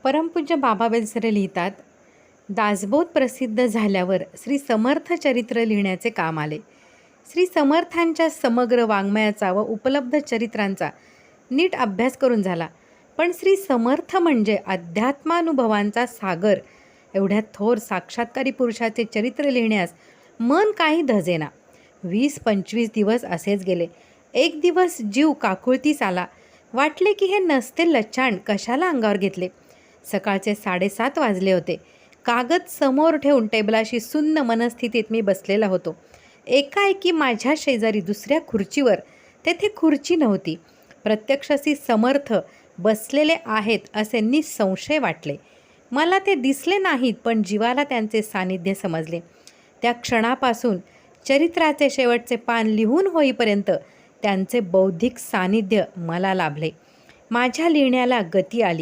परमपूज्य बाबा बेलसरे लिहितात, दासबोध प्रसिद्ध झाल्यावर श्री समर्थ चरित्र लिहिण्याचे काम आले. श्री समर्थांच्या समग्र वाङ्मयाचा व उपलब्ध चरित्रांचा नीट अभ्यास करून झाला. पण श्री समर्थ म्हणजे अध्यात्मानुभवांचा सागर. एवढ्या थोर साक्षात्कारी पुरुषाचे चरित्र लिहिण्यास मन काही धजेना. 20-25 दिवस असेच गेले. एक दिवस जीव काकुळतीस आला. वाटले की हे नसते लचाण कशाला अंगावर घेतले. सकाळचे 7:30 वाजले होते. कागद समोर ठेवून टेबलाशी सुन्न मनस्थितीत मी बसलेला होतो. एकाएकी माझ्या शेजारी दुसऱ्या खुर्चीवर, तेथे खुर्ची नव्हती, प्रत्यक्ष श्री समर्थ बसलेले आहेत असे निसंशय वाटले. मला ते दिसले नाहीत, पण जीवाला त्यांचे सानिध्य समजले. त्या क्षणापासून चरित्राचे शेवटचे पान लिहून होईपर्यंत त्यांचे बौद्धिक सानिध्य मला लाभले. माझ्या लिहिण्याला गती आली.